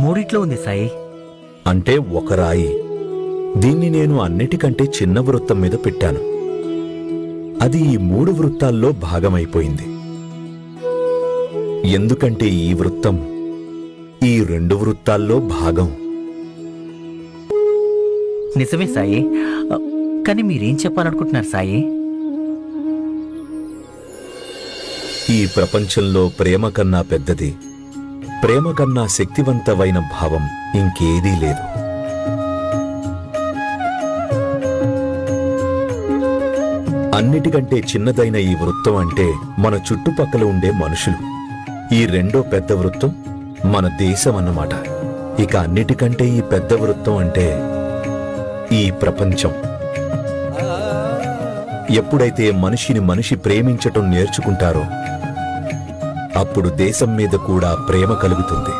మూడిట్లో ఉంది సాయి. అంటే ఒక రాయి. దీన్ని నేను అన్నిటికంటే చిన్న వృత్తం మీద పెట్టాను. అది ఈ 3 వృత్తాల్లో భాగమైపోయింది. ఎందుకంటే ఈ వృత్తం ఈ 2 వృత్తాల్లో భాగం. నిజమే సాయి. కానీ మీరేం చెప్పాలనుకుంటున్నారు సాయి? ఈ ప్రపంచంలో ప్రేమ కన్నా పెద్దది, ప్రేమ కన్నా శక్తివంతమైన భావం ఇంకేదీ లేదు. అన్నిటికంటే చిన్నదైన ఈ వృత్తం అంటే మన చుట్టుపక్కల ఉండే మనుషులు. ఈ రెండో పెద్ద వృత్తం మన దేశం అన్నమాట. ఇక అన్నిటికంటే ఈ పెద్ద వృత్తం అంటే ఈ ప్రపంచం. ఎప్పుడైతే మనిషిని మనిషి ప్రేమించటం నేర్చుకుంటారో అప్పుడు దేశం మీద కూడా ప్రేమ కలుగుతుంది.